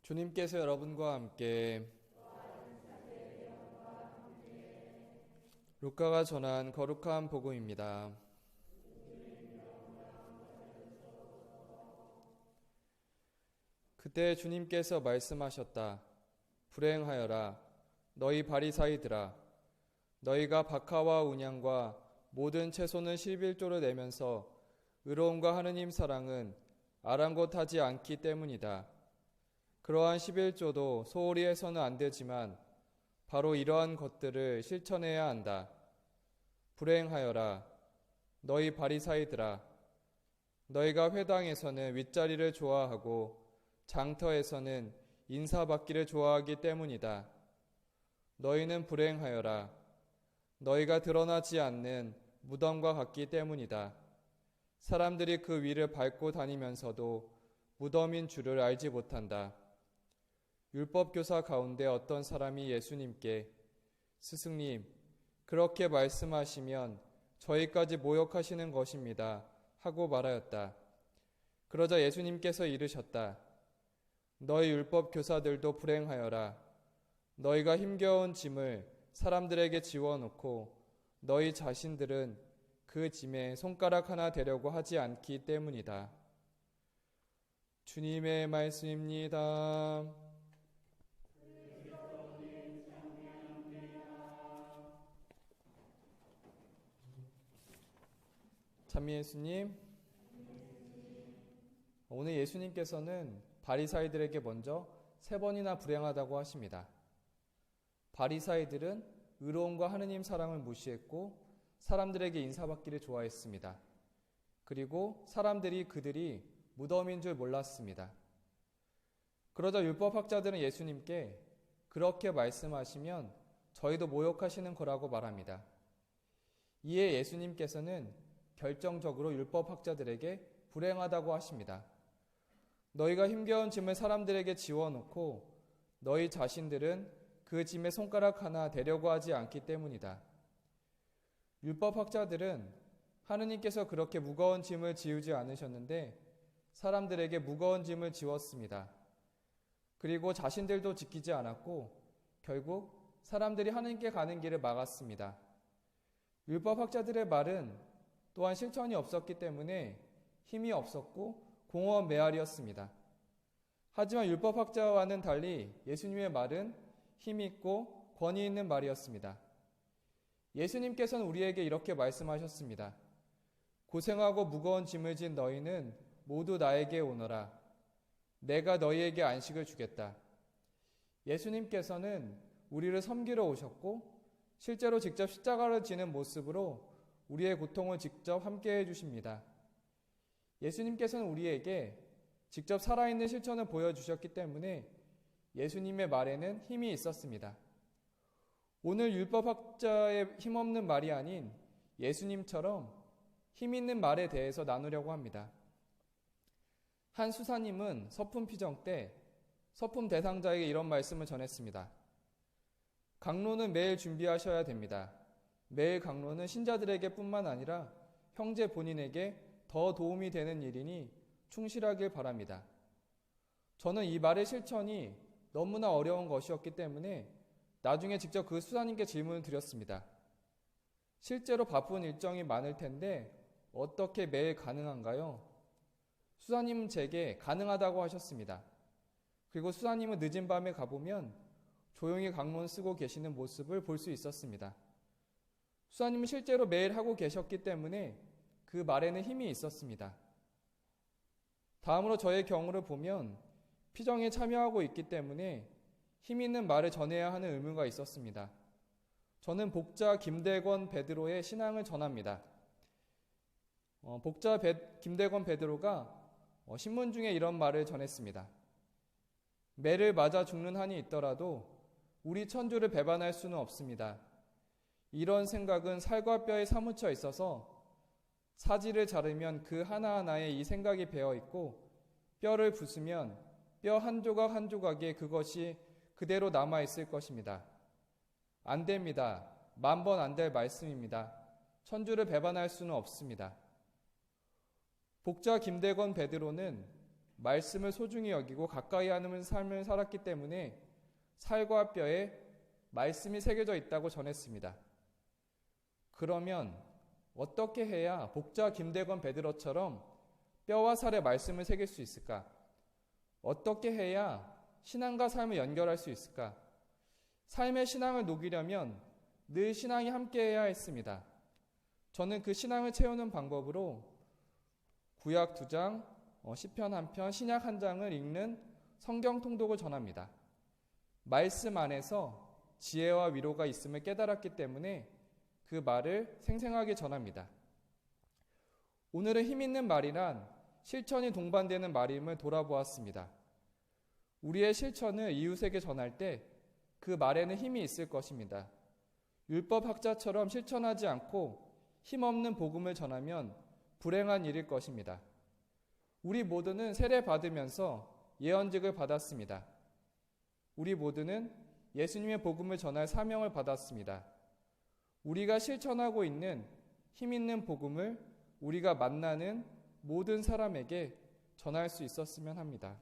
주님께서 여러분과 함께 루카가 전한 거룩한 복음입니다. 그때 주님께서 말씀하셨다. 불행하여라 너희 바리사이들아, 너희가 박하와 운양과 모든 채소는 11조를 내면서 의로움과 하느님 사랑은 아랑곳하지 않기 때문이다. 그러한 11조도 소홀히 해서는 안 되지만 바로 이러한 것들을 실천해야 한다. 불행하여라 너희 바리사이들아, 너희가 회당에서는 윗자리를 좋아하고 장터에서는 인사받기를 좋아하기 때문이다. 너희는 불행하여라 너희가 드러나지 않는 무덤과 같기 때문이다. 사람들이 그 위를 밟고 다니면서도 무덤인 줄을 알지 못한다. 율법교사 가운데 어떤 사람이 예수님께 스승님, 그렇게 말씀하시면 저희까지 모욕하시는 것입니다 하고 말하였다. 그러자 예수님께서 이르셨다. 너희 율법교사들도 불행하여라. 너희가 힘겨운 짐을 사람들에게 지워놓고 너희 자신들은 그 짐에 손가락 하나 대려고 하지 않기 때문이다. 주님의 말씀입니다. 찬미 예수님, 오늘 예수님께서는 바리사이들에게 먼저 3번이나 불행하다고 하십니다. 바리사이들은 의로움과 하느님 사랑을 무시했고 사람들에게 인사받기를 좋아했습니다. 그리고 사람들이 그들이 무덤인 줄 몰랐습니다. 그러자 율법학자들은 예수님께 그렇게 말씀하시면 저희도 모욕하시는 거라고 말합니다. 이에 예수님께서는 결정적으로 율법학자들에게 불행하다고 하십니다. 너희가 힘겨운 짐을 사람들에게 지워놓고 너희 자신들은 그 짐에 손가락 하나 대려고 하지 않기 때문이다. 율법학자들은 하느님께서 그렇게 무거운 짐을 지우지 않으셨는데 사람들에게 무거운 짐을 지웠습니다. 그리고 자신들도 지키지 않았고 결국 사람들이 하느님께 가는 길을 막았습니다. 율법학자들의 말은 또한 실천이 없었기 때문에 힘이 없었고 공허한 메아리였습니다. 하지만 율법학자와는 달리 예수님의 말은 힘이 있고 권위 있는 말이었습니다. 예수님께서는 우리에게 이렇게 말씀하셨습니다. 고생하고 무거운 짐을 진 너희는 모두 나에게 오너라. 내가 너희에게 안식을 주겠다. 예수님께서는 우리를 섬기러 오셨고 실제로 직접 십자가를 지는 모습으로 우리의 고통을 직접 함께 해주십니다. 예수님께서는 우리에게 직접 살아있는 실천을 보여주셨기 때문에 예수님의 말에는 힘이 있었습니다. 오늘 율법학자의 힘없는 말이 아닌 예수님처럼 힘 있는 말에 대해서 나누려고 합니다. 한 수사님은 서품 피정 때 서품 대상자에게 이런 말씀을 전했습니다. 강론은 매일 준비하셔야 됩니다. 매일 강론은 신자들에게 뿐만 아니라 형제 본인에게 더 도움이 되는 일이니 충실하길 바랍니다. 저는 이 말의 실천이 너무나 어려운 것이었기 때문에 나중에 직접 그 수사님께 질문을 드렸습니다. 실제로 바쁜 일정이 많을 텐데 어떻게 매일 가능한가요? 수사님은 제게 가능하다고 하셨습니다. 그리고 수사님은 늦은 밤에 가보면 조용히 강론 쓰고 계시는 모습을 볼 수 있었습니다. 수사님은 실제로 매일 하고 계셨기 때문에 그 말에는 힘이 있었습니다. 다음으로 저의 경우를 보면 피정에 참여하고 있기 때문에 힘 있는 말을 전해야 하는 의무가 있었습니다. 저는 복자 김대권 베드로의 신앙을 전합니다. 복자 김대권 베드로가 신문 중에 이런 말을 전했습니다. 매를 맞아 죽는 한이 있더라도 우리 천주를 배반할 수는 없습니다. 이런 생각은 살과 뼈에 사무쳐 있어서 사지를 자르면 그 하나하나에 이 생각이 배어 있고 뼈를 부수면 뼈 한 조각 한 조각에 그것이 그대로 남아 있을 것입니다. 안 됩니다. 10,000번 안 될 말씀입니다. 천주를 배반할 수는 없습니다. 복자 김대건 베드로는 말씀을 소중히 여기고 가까이 하는 삶을 살았기 때문에 살과 뼈에 말씀이 새겨져 있다고 전했습니다. 그러면 어떻게 해야 복자 김대건 베드로처럼 뼈와 살에 말씀을 새길 수 있을까? 어떻게 해야 신앙과 삶을 연결할 수 있을까? 삶의 신앙을 녹이려면 늘 신앙이 함께해야 했습니다. 저는 그 신앙을 채우는 방법으로 구약 2장, 시편 1편, 신약 1장을 읽는 성경 통독을 전합니다. 말씀 안에서 지혜와 위로가 있음을 깨달았기 때문에 그 말을 생생하게 전합니다. 오늘은 힘있는 말이란 실천이 동반되는 말임을 돌아보았습니다. 우리의 실천을 이웃에게 전할 때 그 말에는 힘이 있을 것입니다. 율법학자처럼 실천하지 않고 힘없는 복음을 전하면 불행한 일일 것입니다. 우리 모두는 세례 받으면서 예언직을 받았습니다. 우리 모두는 예수님의 복음을 전할 사명을 받았습니다. 우리가 실천하고 있는 힘있는 복음을 우리가 만나는 모든 사람에게 전할 수 있었으면 합니다.